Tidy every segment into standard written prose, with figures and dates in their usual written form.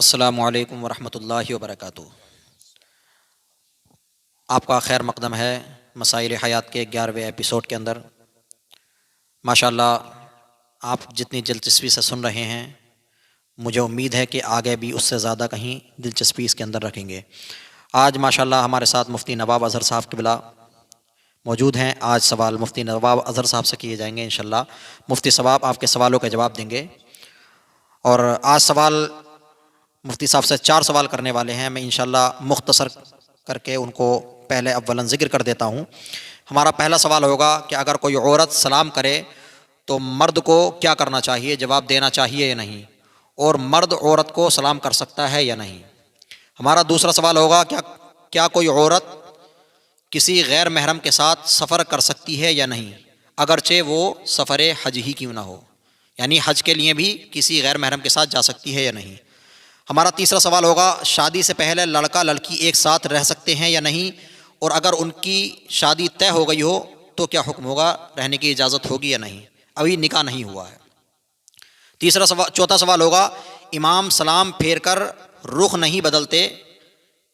السلام علیکم ورحمۃ اللہ وبرکاتہ۔ آپ کا خیر مقدم ہے مسائل حیات کے 11ویں ایپیسوڈ کے اندر۔ ماشاءاللہ آپ جتنی دلچسپی سے سن رہے ہیں، مجھے امید ہے کہ آگے بھی اس سے زیادہ کہیں دلچسپی اس کے اندر رکھیں گے۔ آج ماشاءاللہ ہمارے ساتھ مفتی نواب اظہر صاحب قبلہ موجود ہیں۔ آج سوال مفتی نواب اظہر صاحب سے کیے جائیں گے انشاءاللہ۔ مفتی صاحب آپ کے سوالوں کے جواب دیں گے، اور آج سوال مفتی صاحب سے 4 سوال کرنے والے ہیں۔ میں انشاءاللہ مختصر کر کے ان کو پہلے اولاً ذکر کر دیتا ہوں۔ ہمارا پہلا سوال ہوگا کہ اگر کوئی عورت سلام کرے تو مرد کو کیا کرنا چاہیے، جواب دینا چاہیے یا نہیں، اور مرد عورت کو سلام کر سکتا ہے یا نہیں۔ ہمارا دوسرا سوال ہوگا کیا کوئی عورت کسی غیر محرم کے ساتھ سفر کر سکتی ہے یا نہیں، اگرچہ وہ سفر حج ہی کیوں نہ ہو، یعنی حج کے لیے بھی کسی غیر محرم کے ساتھ جا سکتی ہے یا نہیں۔ ہمارا تیسرا سوال ہوگا شادی سے پہلے لڑکا لڑکی ایک ساتھ رہ سکتے ہیں یا نہیں، اور اگر ان کی شادی طے ہو گئی ہو تو کیا حکم ہوگا، رہنے کی اجازت ہوگی یا نہیں، ابھی نکاح نہیں ہوا ہے۔ چوتھا سوال ہوگا امام سلام پھیر کر رخ نہیں بدلتے،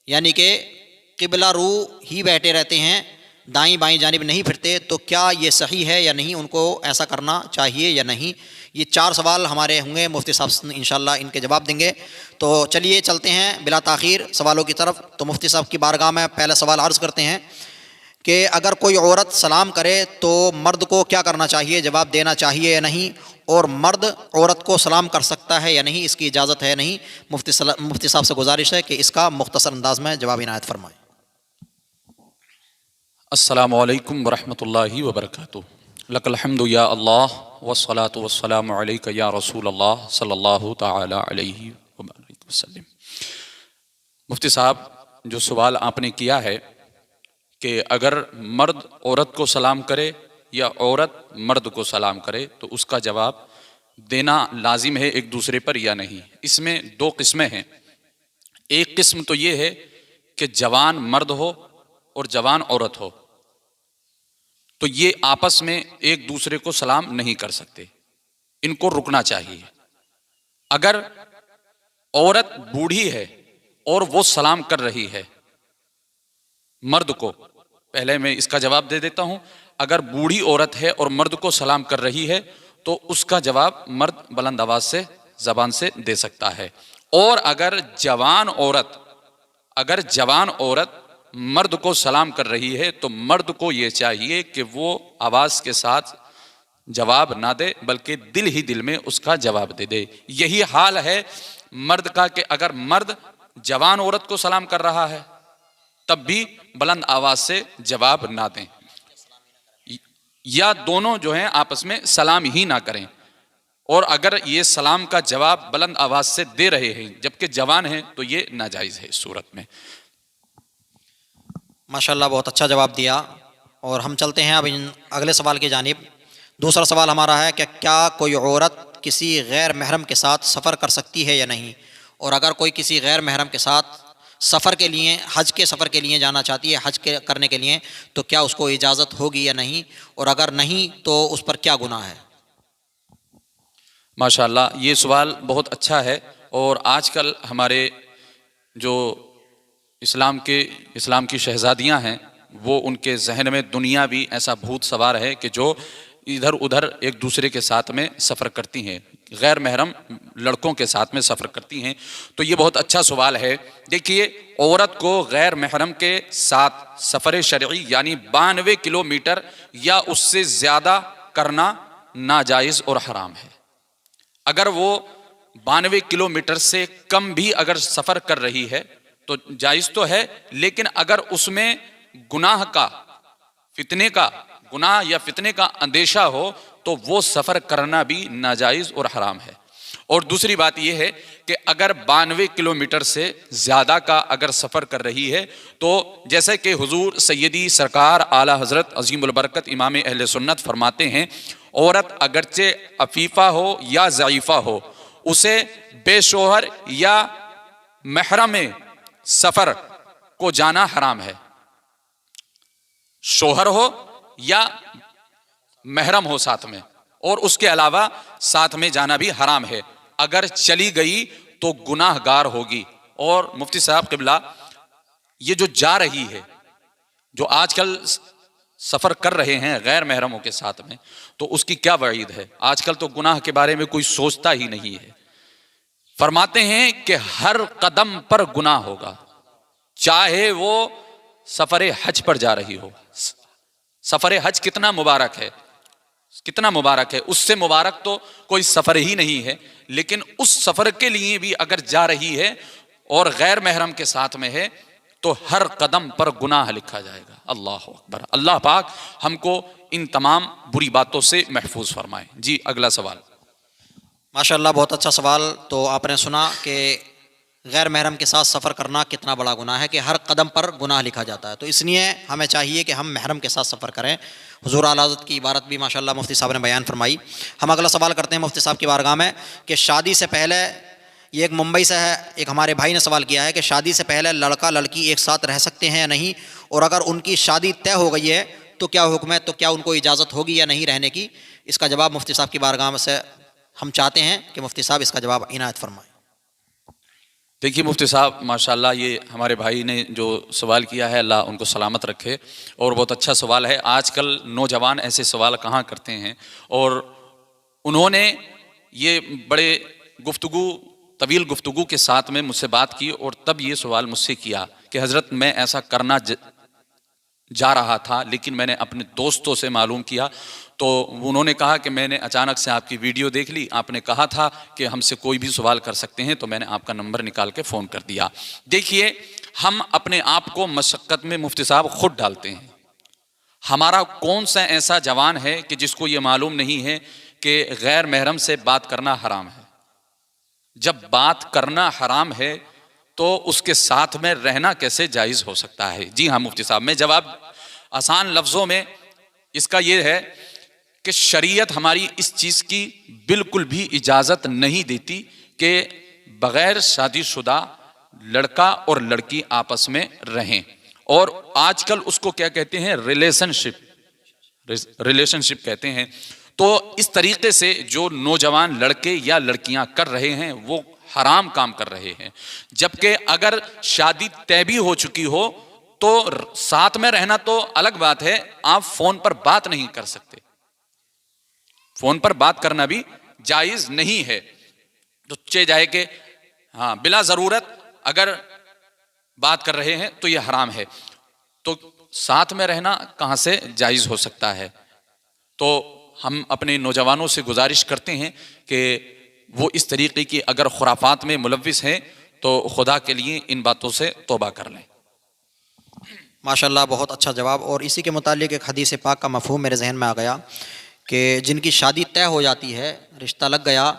یعنی کہ قبلہ رو ہی بیٹھے رہتے ہیں، دائیں بائیں جانب نہیں پھرتے، تو کیا یہ صحیح ہے یا نہیں، ان کو ایسا کرنا چاہیے یا نہیں۔ یہ 4 سوال ہمارے ہوں گے، مفتی صاحب انشاءاللہ ان کے جواب دیں گے۔ تو چلیے چلتے ہیں بلا تاخیر سوالوں کی طرف۔ تو مفتی صاحب کی بارگاہ میں پہلا سوال عرض کرتے ہیں کہ اگر کوئی عورت سلام کرے تو مرد کو کیا کرنا چاہیے، جواب دینا چاہیے یا نہیں، اور مرد عورت کو سلام کر سکتا ہے یا نہیں، اس کی اجازت ہے یا نہیں۔ مفتی صاحب سے گزارش ہے کہ اس کا مختصر انداز میں جواب عنایت فرمائیں۔ السلام علیکم ورحمۃ اللہ وبرکاتہ۔ لک الحمد یا اللہ والصلاة والسلام علیک یا رسول اللہ صلی اللہ تعالی علیہ وآلہ وسلم۔ مفتی صاحب، جو سوال آپ نے کیا ہے کہ اگر مرد عورت کو سلام کرے یا عورت مرد کو سلام کرے تو اس کا جواب دینا لازم ہے ایک دوسرے پر یا نہیں۔ اس میں 2 قسمیں ہیں۔ ایک قسم تو یہ ہے کہ جوان مرد ہو اور جوان عورت ہو تو یہ آپس میں ایک دوسرے کو سلام نہیں کر سکتے، ان کو رکنا چاہیے۔ اگر عورت بوڑھی ہے اور وہ سلام کر رہی ہے مرد کو، پہلے میں اس کا جواب دے دیتا ہوں، اگر بوڑھی عورت ہے اور مرد کو سلام کر رہی ہے تو اس کا جواب مرد بلند آواز سے زبان سے دے سکتا ہے۔ اور اگر جوان عورت مرد کو سلام کر رہی ہے تو مرد کو یہ چاہیے کہ وہ آواز کے ساتھ جواب نہ دے بلکہ دل ہی دل میں اس کا جواب دے۔ یہی حال ہے مرد کا کہ اگر مرد جوان عورت کو سلام کر رہا ہے تب بھی بلند آواز سے جواب نہ دیں، یا دونوں جو ہیں آپس میں سلام ہی نہ کریں۔ اور اگر یہ سلام کا جواب بلند آواز سے دے رہے ہیں جبکہ جوان ہیں تو یہ ناجائز ہے اس صورت میں۔ ماشاءاللہ بہت اچھا جواب دیا، اور ہم چلتے ہیں اب اگلے سوال کی جانب۔ دوسرا سوال ہمارا ہے کہ کیا کوئی عورت کسی غیر محرم کے ساتھ سفر کر سکتی ہے یا نہیں، اور اگر کوئی کسی غیر محرم کے ساتھ سفر کے لیے، حج کے سفر کے لیے جانا چاہتی ہے، حج کرنے کے لیے، تو کیا اس کو اجازت ہوگی یا نہیں، اور اگر نہیں تو اس پر کیا گناہ ہے۔ ماشاءاللہ یہ سوال بہت اچھا ہے، اور آج کل ہمارے جو اسلام کی شہزادیاں ہیں وہ ان کے ذہن میں دنیا بھی ایسا بھوت سوار ہے کہ جو ادھر ادھر ایک دوسرے کے ساتھ میں سفر کرتی ہیں، غیر محرم لڑکوں کے ساتھ میں سفر کرتی ہیں۔ تو یہ بہت اچھا سوال ہے۔ دیکھیے، عورت کو غیر محرم کے ساتھ سفر شرعی یعنی 92 کلومیٹر یا اس سے زیادہ کرنا ناجائز اور حرام ہے۔ اگر وہ 92 کلومیٹر سے کم بھی اگر سفر کر رہی ہے تو جائز تو ہے، لیکن اگر اس میں گناہ یا فتنے کا اندیشہ ہو تو وہ سفر کرنا بھی ناجائز اور حرام ہے۔ اور دوسری بات یہ ہے کہ اگر 92 کلومیٹر سے زیادہ کا اگر سفر کر رہی ہے تو جیسے کہ حضور سیدی سرکار اعلیٰ حضرت عظیم البرکت امام اہل سنت فرماتے ہیں، عورت اگرچہ عفیفہ ہو یا ضعیفہ ہو، اسے بے شوہر یا محرم سفر کو جانا حرام ہے۔ شوہر ہو یا محرم ہو ساتھ میں، اور اس کے علاوہ ساتھ میں جانا بھی حرام ہے۔ اگر چلی گئی تو گناہ گار ہوگی۔ اور مفتی صاحب قبلہ، یہ جو جا رہی ہے، جو آج کل سفر کر رہے ہیں غیر محرموں کے ساتھ میں، تو اس کی کیا وعید ہے؟ آج کل تو گناہ کے بارے میں کوئی سوچتا ہی نہیں ہے۔ فرماتے ہیں کہ ہر قدم پر گناہ ہوگا، چاہے وہ سفر حج پر جا رہی ہو۔ سفر حج کتنا مبارک ہے، کتنا مبارک ہے، اس سے مبارک تو کوئی سفر ہی نہیں ہے۔ لیکن اس سفر کے لیے بھی اگر جا رہی ہے اور غیر محرم کے ساتھ میں ہے تو ہر قدم پر گناہ لکھا جائے گا۔ اللہ اکبر۔ اللہ پاک ہم کو ان تمام بری باتوں سے محفوظ فرمائے۔ جی اگلا سوال۔ ماشاءاللہ، بہت اچھا سوال۔ تو آپ نے سنا کہ غیر محرم کے ساتھ سفر کرنا کتنا بڑا گناہ ہے، کہ ہر قدم پر گناہ لکھا جاتا ہے۔ تو اس لیے ہمیں چاہیے کہ ہم محرم کے ساتھ سفر کریں۔ حضور اعلیٰ حضرت کی عبارت بھی ماشاءاللہ مفتی صاحب نے بیان فرمائی۔ ہم اگلا سوال کرتے ہیں مفتی صاحب کی بارگاہ میں کہ شادی سے پہلے، یہ ایک ممبئی سے ہے، ایک ہمارے بھائی نے سوال کیا ہے کہ شادی سے پہلے لڑکا لڑکی ایک ساتھ رہ سکتے ہیں یا نہیں، اور اگر ان کی شادی طے ہو گئی ہے تو کیا حکم ہے، تو کیا ان کو اجازت ہوگی یا نہیں رہنے کی؟ اس کا جواب مفتی صاحب کی بارگاہ میں سے ہم چاہتے ہیں کہ مفتی صاحب اس کا جواب عنایت فرمائیں۔ دیکھیے مفتی صاحب، ماشاءاللہ یہ ہمارے بھائی نے جو سوال کیا ہے، اللہ ان کو سلامت رکھے، اور بہت اچھا سوال ہے۔ آج کل نوجوان ایسے سوال کہاں کرتے ہیں، اور انہوں نے یہ بڑے طویل گفتگو کے ساتھ میں مجھ سے بات کی، اور تب یہ سوال مجھ سے کیا کہ حضرت میں ایسا کرنا جا رہا تھا، لیکن میں نے اپنے دوستوں سے معلوم کیا تو انہوں نے کہا کہ میں نے اچانک سے آپ کی ویڈیو دیکھ لی، آپ نے کہا تھا کہ ہم سے کوئی بھی سوال کر سکتے ہیں، تو میں نے آپ کا نمبر نکال کے فون کر دیا۔ دیکھیے، ہم اپنے آپ کو مشقت میں مفتی صاحب خود ڈالتے ہیں۔ ہمارا کون سا ایسا جوان ہے کہ جس کو یہ معلوم نہیں ہے کہ غیر محرم سے بات کرنا حرام ہے؟ جب بات کرنا حرام ہے تو اس کے ساتھ میں رہنا کیسے جائز ہو سکتا ہے؟ جی ہاں مفتی صاحب، میں جواب آسان لفظوں میں اس کا یہ ہے کہ شریعت ہماری اس چیز کی بالکل بھی اجازت نہیں دیتی کہ بغیر شادی شدہ لڑکا اور لڑکی آپس میں رہیں، اور آج کل اس کو کیا کہتے ہیں، ریلیشن شپ کہتے ہیں۔ تو اس طریقے سے جو نوجوان لڑکے یا لڑکیاں کر رہے ہیں وہ حرام کام کر رہے ہیں، جبکہ اگر شادی طے بھی ہو چکی ہو تو ساتھ میں رہنا تو الگ بات ہے، آپ فون پر بات نہیں کر سکتے، فون پر بات کرنا بھی جائز نہیں ہے۔ تو چے جائے کہ ہاں بلا ضرورت اگر بات کر رہے ہیں تو یہ حرام ہے، تو ساتھ میں رہنا کہاں سے جائز ہو سکتا ہے؟ تو ہم اپنے نوجوانوں سے گزارش کرتے ہیں کہ وہ اس طریقے کی اگر خرافات میں ملوث ہیں تو خدا کے لیے ان باتوں سے توبہ کر لیں۔ ماشاءاللہ، بہت اچھا جواب۔ اور اسی کے متعلق ایک حدیث پاک کا مفہوم میرے ذہن میں آ گیا کہ جن کی شادی طے ہو جاتی ہے، رشتہ لگ گیا،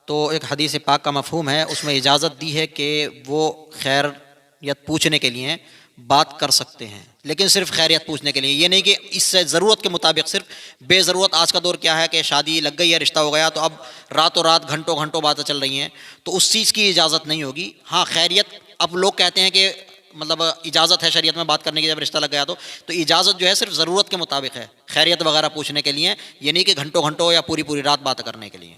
تو ایک حدیث پاک کا مفہوم ہے، اس میں اجازت دی ہے کہ وہ خیریت پوچھنے کے لیے بات کر سکتے ہیں، لیکن صرف خیریت پوچھنے کے لیے، یہ نہیں کہ اس سے ضرورت کے مطابق صرف بے ضرورت۔ آج کا دور کیا ہے کہ شادی لگ گئی ہے، رشتہ ہو گیا، تو اب راتوں رات گھنٹوں گھنٹوں باتیں چل رہی ہیں، تو اس چیز کی اجازت نہیں ہوگی۔ ہاں خیریت، اب لوگ کہتے ہیں کہ مطلب اجازت ہے شریعت میں بات کرنے کی جب رشتہ لگ گیا تو اجازت جو ہے صرف ضرورت کے مطابق ہے، خیریت وغیرہ پوچھنے کے لیے، یہ نہیں کہ گھنٹوں گھنٹوں یا پوری پوری رات بات کرنے کے لیے۔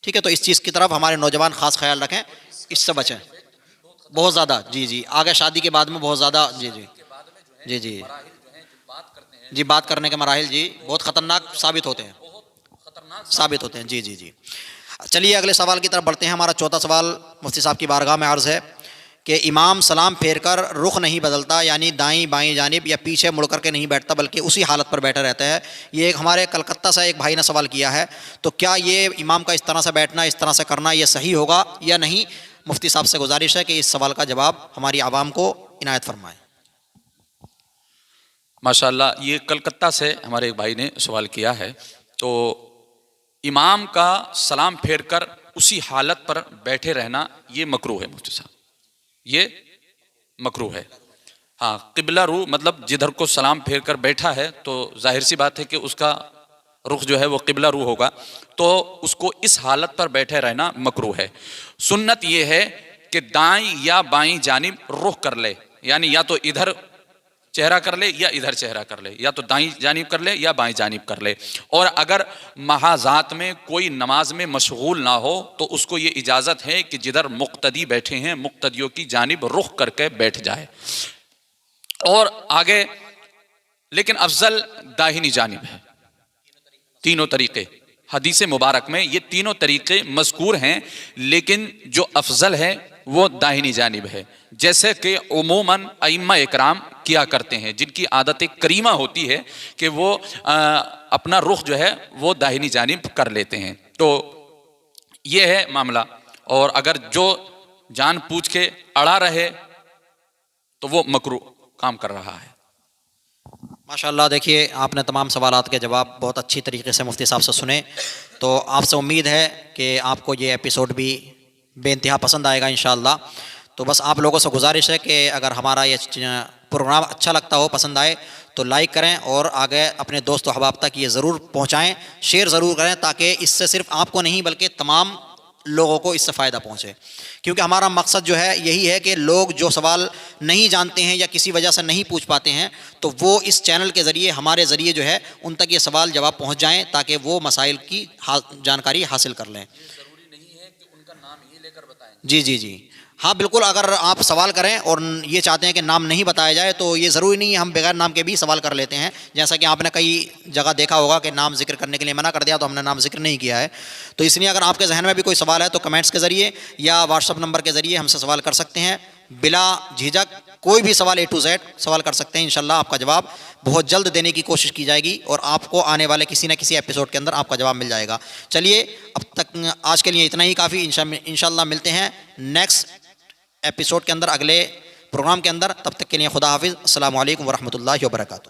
ٹھیک ہے، تو اس چیز کی طرف ہمارے نوجوان خاص خیال رکھیں، اس سے بچیں بہت زیادہ۔ جی آگے شادی کے بعد میں بہت زیادہ جی بات کرنے کے مراحل بہت خطرناک ثابت ہوتے ہیں۔ جی چلیے اگلے سوال کی طرف بڑھتے ہیں۔ ہمارا چوتھا سوال مفتی صاحب کی بارگاہ میں عرض ہے کہ امام سلام پھیر کر رخ نہیں بدلتا، یعنی دائیں بائیں جانب یا پیچھے مڑ کر کے نہیں بیٹھتا بلکہ اسی حالت پر بیٹھا رہتا ہے۔ یہ ایک ہمارے کلکتہ سے ایک بھائی نے سوال کیا ہے، تو کیا یہ امام کا اس طرح سے بیٹھنا، اس طرح سے کرنا، یہ صحیح ہوگا یا نہیں؟ مفتی صاحب سے گزارش ہے کہ اس سوال کا جواب ہماری عوام کو عنایت فرمائیں۔ ماشاءاللہ، یہ کلکتہ سے ہمارے ایک بھائی نے سوال کیا ہے۔ تو امام کا سلام پھیر کر اسی حالت پر بیٹھے رہنا یہ مکروہ ہے مفتی صاحب، یہ مکروہ ہے۔ ہاں، قبلہ رو مطلب جدھر کو سلام پھیر کر بیٹھا ہے تو ظاہر سی بات ہے کہ اس کا رخ جو ہے وہ قبلہ رو ہوگا، تو اس کو اس حالت پر بیٹھے رہنا مکروہ ہے۔ سنت یہ ہے کہ دائیں یا بائیں جانب رخ کر لے، یعنی یا تو ادھر چہرہ کر لے یا ادھر چہرہ کر لے، یا تو دائیں جانب کر لے یا بائیں جانب کر لے. اور اگر محاذات میں کوئی نماز میں مشغول نہ ہو تو اس کو یہ اجازت ہے کہ جدھر مقتدی بیٹھے ہیں مقتدیوں کی جانب رخ کر کے بیٹھ جائے. اور آگے لیکن افضل داہنی جانب ہے. تینوں طریقے حدیث مبارک میں یہ تینوں طریقے مذکور ہیں، لیکن جو افضل ہے وہ داہنی جانب ہے، جیسے کہ عموماً ائمہ اکرام کیا کرتے ہیں، جن کی عادت کریمہ ہوتی ہے کہ وہ اپنا رخ جو ہے وہ داہنی جانب کر لیتے ہیں. تو یہ ہے معاملہ. اور اگر جو جان پوچھ کے اڑا رہے تو وہ مکروہ کام کر رہا ہے. ماشاءاللہ. دیکھیے آپ نے تمام سوالات کے جواب بہت اچھی طریقے سے مفتی صاحب سے سنے، تو آپ سے امید ہے کہ آپ کو یہ ایپیسوڈ بھی بے انتہا پسند آئے گا انشاءاللہ. تو بس آپ لوگوں سے گزارش ہے کہ اگر ہمارا یہ پروگرام اچھا لگتا ہو، پسند آئے تو لائک کریں اور آگے اپنے دوست و احباب تک یہ ضرور پہنچائیں، شیئر ضرور کریں، تاکہ اس سے صرف آپ کو نہیں بلکہ تمام لوگوں کو اس سے فائدہ پہنچے. کیونکہ ہمارا مقصد جو ہے یہی ہے کہ لوگ جو سوال نہیں جانتے ہیں یا کسی وجہ سے نہیں پوچھ پاتے ہیں تو وہ اس چینل کے ذریعے ہمارے ذریعے جو ہے ان تک یہ سوال جواب پہنچ جائیں، تاکہ وہ مسائل کی جانکاری حاصل کر لیں. ضروری نہیں ہے کہ ان کا نام ہی لے کر بتائیں. جی ہاں بالکل. اگر آپ سوال کریں اور یہ چاہتے ہیں کہ نام نہیں بتایا جائے تو یہ ضروری نہیں ہے، ہم بغیر نام کے بھی سوال کر لیتے ہیں. جیسا کہ آپ نے کئی جگہ دیکھا ہوگا کہ نام ذکر کرنے کے لیے منع کر دیا تو ہم نے نام ذکر نہیں کیا ہے. تو اس لیے اگر آپ کے ذہن میں بھی کوئی سوال ہے تو کمنٹس کے ذریعے یا واٹس ایپ نمبر کے ذریعے ہم سے سوال کر سکتے ہیں. بلا جھجک کوئی بھی سوال A to Z سوال کر سکتے ہیں. انشاءاللہ آپ کا جواب بہت جلد دینے کی کوشش کی جائے گی اور آپ کو آنے والے کسی نہ کسی ایپیسوڈ کے اندر آپ کا جواب مل جائے گا. چلیے اب تک آج کے لیے اتنا ہی کافی. انشاءاللہ ملتے ہیں نیکسٹ ایپیسوڈ کے اندر، اگلے پروگرام کے اندر. تب تک کے لیے خدا حافظ. السلام علیکم ورحمۃ اللہ وبرکاتہ.